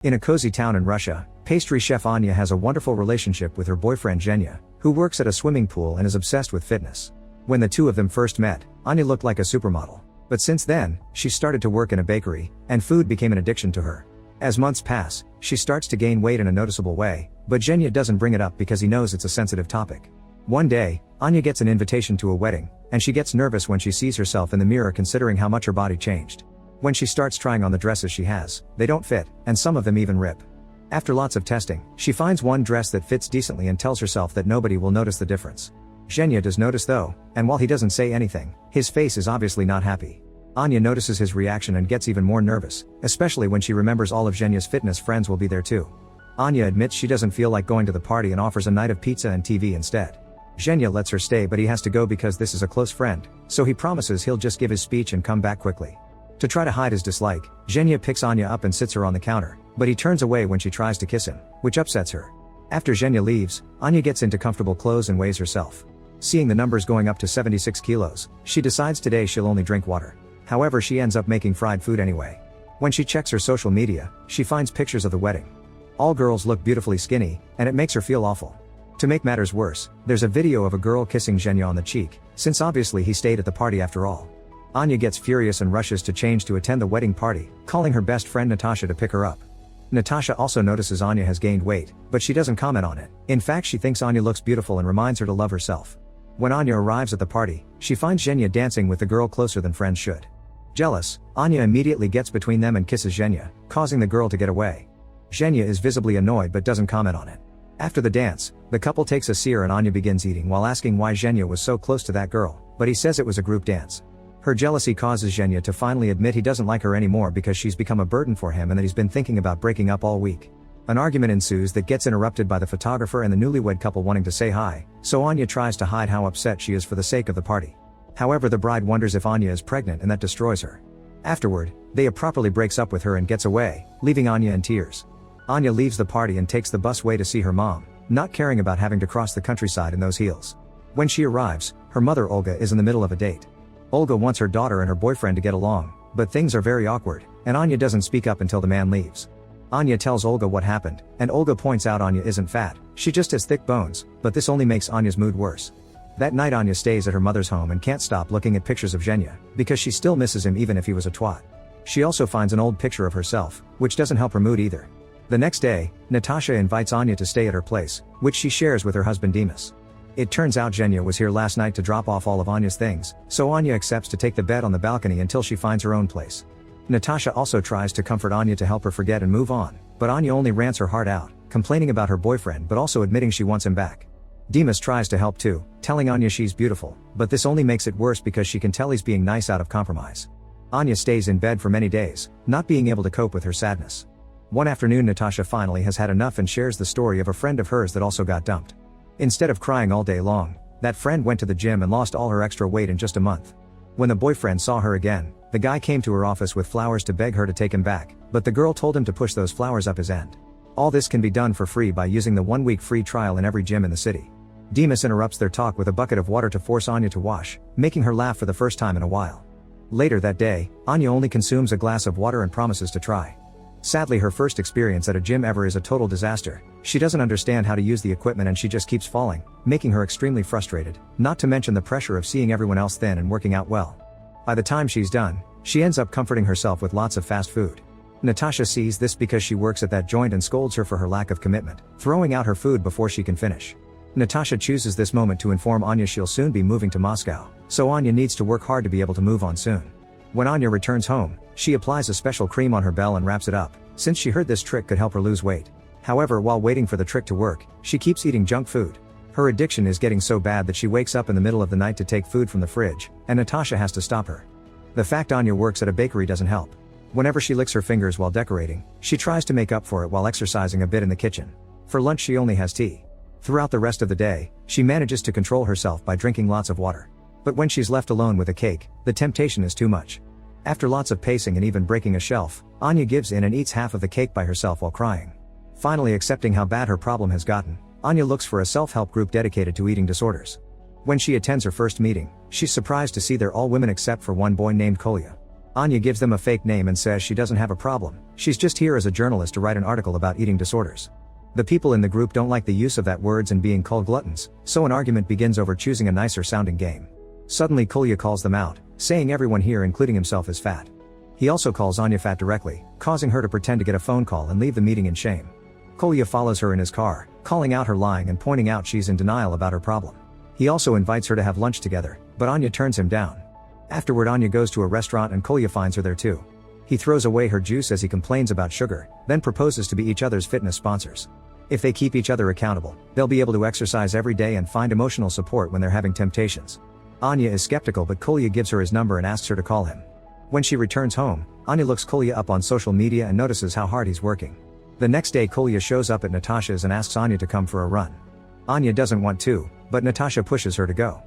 In a cozy town in Russia, pastry chef Anya has a wonderful relationship with her boyfriend Zhenya, who works at a swimming pool and is obsessed with fitness. When the two of them first met, Anya looked like a supermodel. But since then, she started to work in a bakery, and food became an addiction to her. As months pass, she starts to gain weight in a noticeable way, but Zhenya doesn't bring it up because he knows it's a sensitive topic. One day, Anya gets an invitation to a wedding, and she gets nervous when she sees herself in the mirror considering how much her body changed. When she starts trying on the dresses she has, they don't fit, and some of them even rip. After lots of testing, she finds one dress that fits decently and tells herself that nobody will notice the difference. Zhenya does notice though, and while he doesn't say anything, his face is obviously not happy. Anya notices his reaction and gets even more nervous, especially when she remembers all of Zhenya's fitness friends will be there too. Anya admits she doesn't feel like going to the party and offers a night of pizza and TV instead. Zhenya lets her stay, but he has to go because this is a close friend, so he promises he'll just give his speech and come back quickly. To try to hide his dislike, Zhenya picks Anya up and sits her on the counter, but he turns away when she tries to kiss him, which upsets her. After Zhenya leaves, Anya gets into comfortable clothes and weighs herself. Seeing the numbers going up to 76 kilos, she decides today she'll only drink water. However, she ends up making fried food anyway. When she checks her social media, she finds pictures of the wedding. All girls look beautifully skinny, and it makes her feel awful. To make matters worse, there's a video of a girl kissing Zhenya on the cheek, since obviously he stayed at the party after all. Anya gets furious and rushes to change to attend the wedding party, calling her best friend Natasha to pick her up. Natasha also notices Anya has gained weight, but she doesn't comment on it. In fact, she thinks Anya looks beautiful and reminds her to love herself. When Anya arrives at the party, she finds Zhenya dancing with the girl closer than friends should. Jealous, Anya immediately gets between them and kisses Zhenya, causing the girl to get away. Zhenya is visibly annoyed but doesn't comment on it. After the dance, the couple takes a sear and Anya begins eating while asking why Zhenya was so close to that girl, but he says it was a group dance. Her jealousy causes Zhenya to finally admit he doesn't like her anymore because she's become a burden for him and that he's been thinking about breaking up all week. An argument ensues that gets interrupted by the photographer and the newlywed couple wanting to say hi, so Anya tries to hide how upset she is for the sake of the party. However, the bride wonders if Anya is pregnant and that destroys her. Afterward, Daya properly breaks up with her and gets away, leaving Anya in tears. Anya leaves the party and takes the bus way to see her mom, not caring about having to cross the countryside in those heels. When she arrives, her mother Olga is in the middle of a date. Olga wants her daughter and her boyfriend to get along, but things are very awkward, and Anya doesn't speak up until the man leaves. Anya tells Olga what happened, and Olga points out Anya isn't fat, she just has thick bones, but this only makes Anya's mood worse. That night Anya stays at her mother's home and can't stop looking at pictures of Zhenya, because she still misses him even if he was a twat. She also finds an old picture of herself, which doesn't help her mood either. The next day, Natasha invites Anya to stay at her place, which she shares with her husband Dimas. It turns out Zhenya was here last night to drop off all of Anya's things, so Anya accepts to take the bed on the balcony until she finds her own place. Natasha also tries to comfort Anya to help her forget and move on, but Anya only rants her heart out, complaining about her boyfriend but also admitting she wants him back. Dimas tries to help too, telling Anya she's beautiful, but this only makes it worse because she can tell he's being nice out of compromise. Anya stays in bed for many days, not being able to cope with her sadness. One afternoon Natasha finally has had enough and shares the story of a friend of hers that also got dumped. Instead of crying all day long, that friend went to the gym and lost all her extra weight in just a month. When the boyfriend saw her again, the guy came to her office with flowers to beg her to take him back, but the girl told him to push those flowers up his end. All this can be done for free by using the 1-week free trial in every gym in the city. Dimas interrupts their talk with a bucket of water to force Anya to wash, making her laugh for the first time in a while. Later that day, Anya only consumes a glass of water and promises to try. Sadly, her first experience at a gym ever is a total disaster. She doesn't understand how to use the equipment and she just keeps falling, making her extremely frustrated, not to mention the pressure of seeing everyone else thin and working out well. By the time she's done, she ends up comforting herself with lots of fast food. Natasha sees this because she works at that joint and scolds her for her lack of commitment, throwing out her food before she can finish. Natasha chooses this moment to inform Anya she'll soon be moving to Moscow, so Anya needs to work hard to be able to move on soon. When Anya returns home, she applies a special cream on her bell and wraps it up, since she heard this trick could help her lose weight. However, while waiting for the trick to work, she keeps eating junk food. Her addiction is getting so bad that she wakes up in the middle of the night to take food from the fridge, and Natasha has to stop her. The fact Anya works at a bakery doesn't help. Whenever she licks her fingers while decorating, she tries to make up for it while exercising a bit in the kitchen. For lunch she only has tea. Throughout the rest of the day, she manages to control herself by drinking lots of water. But when she's left alone with a cake, the temptation is too much. After lots of pacing and even breaking a shelf, Anya gives in and eats half of the cake by herself while crying. Finally accepting how bad her problem has gotten, Anya looks for a self-help group dedicated to eating disorders. When she attends her first meeting, she's surprised to see they're all women except for one boy named Kolya. Anya gives them a fake name and says she doesn't have a problem, she's just here as a journalist to write an article about eating disorders. The people in the group don't like the use of that words and being called gluttons, so an argument begins over choosing a nicer sounding game. Suddenly Kolya calls them out, saying everyone here including himself is fat. He also calls Anya fat directly, causing her to pretend to get a phone call and leave the meeting in shame. Kolya follows her in his car, calling out her lying and pointing out she's in denial about her problem. He also invites her to have lunch together, but Anya turns him down. Afterward Anya goes to a restaurant and Kolya finds her there too. He throws away her juice as he complains about sugar, then proposes to be each other's fitness sponsors. If they keep each other accountable, they'll be able to exercise every day and find emotional support when they're having temptations. Anya is skeptical but Kolya gives her his number and asks her to call him. When she returns home, Anya looks Kolya up on social media and notices how hard he's working. The next day Kolya shows up at Natasha's and asks Anya to come for a run. Anya doesn't want to, but Natasha pushes her to go.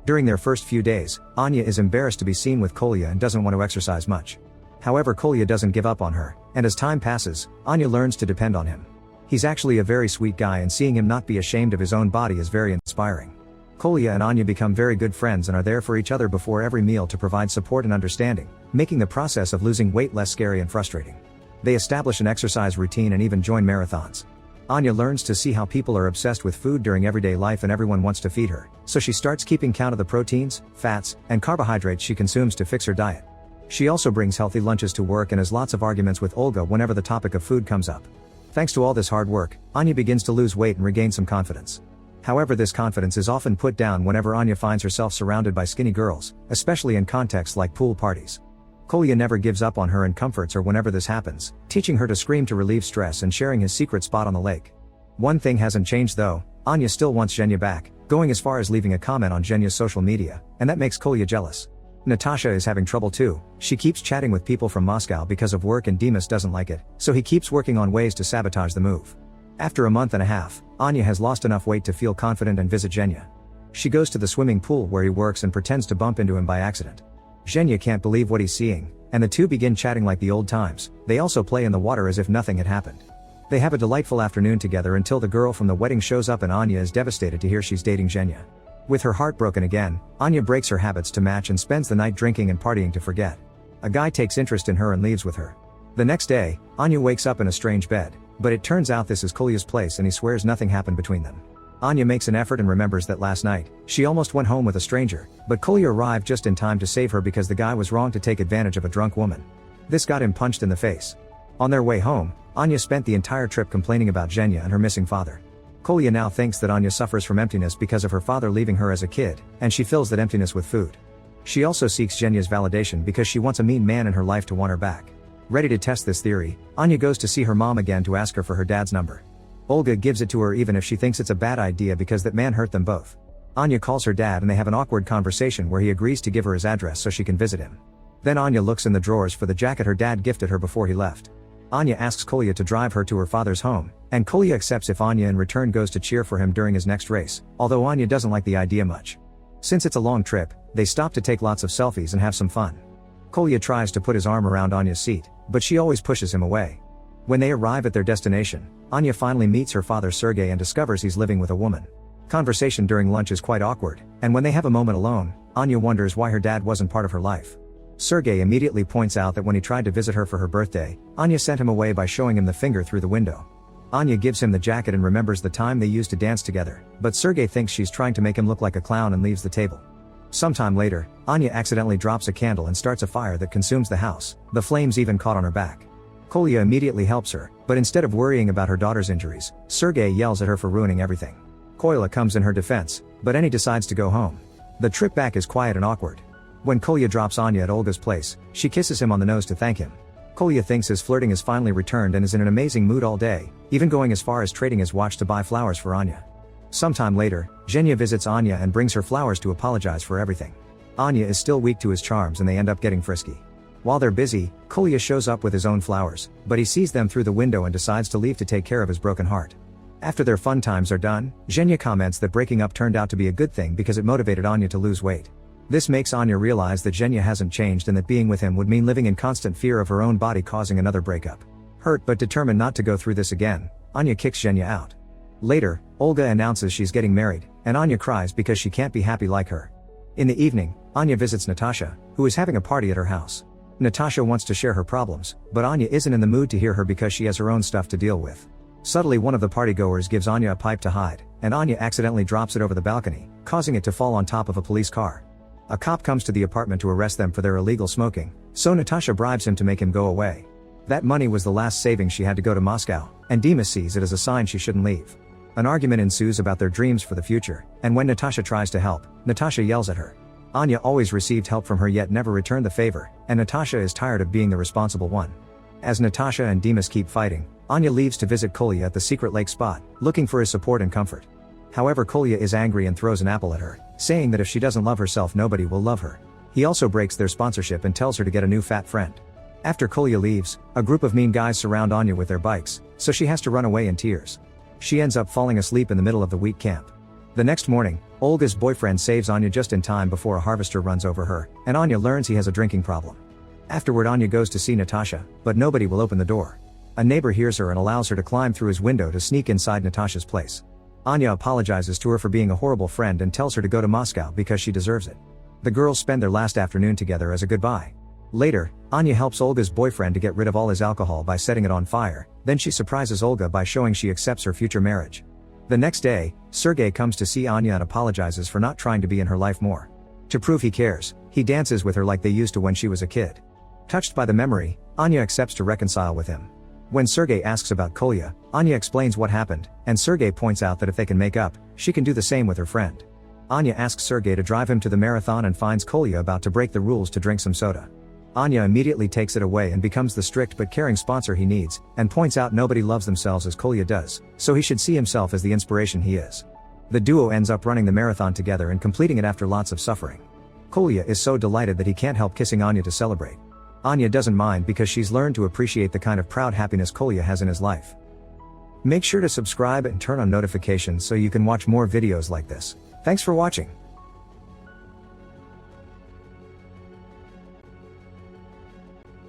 During their first few days, Anya is embarrassed to be seen with Kolya and doesn't want to exercise much. However, Kolya doesn't give up on her, and as time passes, Anya learns to depend on him. He's actually a very sweet guy and seeing him not be ashamed of his own body is very inspiring. Kolya and Anya become very good friends and are there for each other before every meal to provide support and understanding, making the process of losing weight less scary and frustrating. They establish an exercise routine and even join marathons. Anya learns to see how people are obsessed with food during everyday life and everyone wants to feed her, so she starts keeping count of the proteins, fats, and carbohydrates she consumes to fix her diet. She also brings healthy lunches to work and has lots of arguments with Olga whenever the topic of food comes up. Thanks to all this hard work, Anya begins to lose weight and regain some confidence. However, this confidence is often put down whenever Anya finds herself surrounded by skinny girls, especially in contexts like pool parties. Kolya never gives up on her and comforts her whenever this happens, teaching her to scream to relieve stress and sharing his secret spot on the lake. One thing hasn't changed though, Anya still wants Zhenya back, going as far as leaving a comment on Zhenya's social media, and that makes Kolya jealous. Natasha is having trouble too, she keeps chatting with people from Moscow because of work and Dimas doesn't like it, so he keeps working on ways to sabotage the move. After a month and a half, Anya has lost enough weight to feel confident and visit Zhenya. She goes to the swimming pool where he works and pretends to bump into him by accident. Zhenya can't believe what he's seeing, and the two begin chatting like the old times. They also play in the water as if nothing had happened. They have a delightful afternoon together until the girl from the wedding shows up and Anya is devastated to hear she's dating Zhenya. With her heart broken again, Anya breaks her habits to match and spends the night drinking and partying to forget. A guy takes interest in her and leaves with her. The next day, Anya wakes up in a strange bed, but it turns out this is Kolya's place and he swears nothing happened between them. Anya makes an effort and remembers that last night, she almost went home with a stranger, but Kolya arrived just in time to save her because the guy was wrong to take advantage of a drunk woman. This got him punched in the face. On their way home, Anya spent the entire trip complaining about Zhenya and her missing father. Kolya now thinks that Anya suffers from emptiness because of her father leaving her as a kid, and she fills that emptiness with food. She also seeks Zhenya's validation because she wants a mean man in her life to want her back. Ready to test this theory, Anya goes to see her mom again to ask her for her dad's number. Olga gives it to her even if she thinks it's a bad idea because that man hurt them both. Anya calls her dad and they have an awkward conversation where he agrees to give her his address so she can visit him. Then Anya looks in the drawers for the jacket her dad gifted her before he left. Anya asks Kolya to drive her to her father's home, and Kolya accepts if Anya in return goes to cheer for him during his next race, although Anya doesn't like the idea much. Since it's a long trip, they stop to take lots of selfies and have some fun. Kolya tries to put his arm around Anya's seat, but she always pushes him away. When they arrive at their destination, Anya finally meets her father Sergey and discovers he's living with a woman. Conversation during lunch is quite awkward, and when they have a moment alone, Anya wonders why her dad wasn't part of her life. Sergey immediately points out that when he tried to visit her for her birthday, Anya sent him away by showing him the finger through the window. Anya gives him the jacket and remembers the time they used to dance together, but Sergey thinks she's trying to make him look like a clown and leaves the table. Sometime later, Anya accidentally drops a candle and starts a fire that consumes the house, the flames even caught on her back. Kolya immediately helps her, but instead of worrying about her daughter's injuries, Sergey yells at her for ruining everything. Kolya comes in her defense, but Annie decides to go home. The trip back is quiet and awkward. When Kolya drops Anya at Olga's place, she kisses him on the nose to thank him. Kolya thinks his flirting has finally returned and is in an amazing mood all day, even going as far as trading his watch to buy flowers for Anya. Sometime later, Zhenya visits Anya and brings her flowers to apologize for everything. Anya is still weak to his charms and they end up getting frisky. While they're busy, Kolya shows up with his own flowers, but he sees them through the window and decides to leave to take care of his broken heart. After their fun times are done, Zhenya comments that breaking up turned out to be a good thing because it motivated Anya to lose weight. This makes Anya realize that Zhenya hasn't changed and that being with him would mean living in constant fear of her own body causing another breakup. Hurt but determined not to go through this again, Anya kicks Zhenya out. Later, Olga announces she's getting married, and Anya cries because she can't be happy like her. In the evening, Anya visits Natasha, who is having a party at her house. Natasha wants to share her problems, but Anya isn't in the mood to hear her because she has her own stuff to deal with. Subtly, one of the partygoers gives Anya a pipe to hide, and Anya accidentally drops it over the balcony, causing it to fall on top of a police car. A cop comes to the apartment to arrest them for their illegal smoking, so Natasha bribes him to make him go away. That money was the last savings she had to go to Moscow, and Dima sees it as a sign she shouldn't leave. An argument ensues about their dreams for the future, and when Natasha tries to help, Natasha yells at her. Anya always received help from her yet never returned the favor, and Natasha is tired of being the responsible one. As Natasha and Dimas keep fighting, Anya leaves to visit Kolya at the secret lake spot, looking for his support and comfort. However, Kolya is angry and throws an apple at her, saying that if she doesn't love herself, nobody will love her. He also breaks their sponsorship and tells her to get a new fat friend. After Kolya leaves, a group of mean guys surround Anya with their bikes, so she has to run away in tears. She ends up falling asleep in the middle of the wheat camp. The next morning, Olga's boyfriend saves Anya just in time before a harvester runs over her, and Anya learns he has a drinking problem. Afterward, Anya goes to see Natasha, but nobody will open the door. A neighbor hears her and allows her to climb through his window to sneak inside Natasha's place. Anya apologizes to her for being a horrible friend and tells her to go to Moscow because she deserves it. The girls spend their last afternoon together as a goodbye. Later, Anya helps Olga's boyfriend to get rid of all his alcohol by setting it on fire, then she surprises Olga by showing she accepts her future marriage. The next day, Sergei comes to see Anya and apologizes for not trying to be in her life more. To prove he cares, he dances with her like they used to when she was a kid. Touched by the memory, Anya accepts to reconcile with him. When Sergei asks about Kolya, Anya explains what happened, and Sergei points out that if they can make up, she can do the same with her friend. Anya asks Sergei to drive him to the marathon and finds Kolya about to break the rules to drink some soda. Anya immediately takes it away and becomes the strict but caring sponsor he needs, and points out nobody loves themselves as Kolya does, so he should see himself as the inspiration he is. The duo ends up running the marathon together and completing it after lots of suffering. Kolya is so delighted that he can't help kissing Anya to celebrate. Anya doesn't mind because she's learned to appreciate the kind of proud happiness Kolya has in his life. Make sure to subscribe and turn on notifications so you can watch more videos like this. Thanks for watching.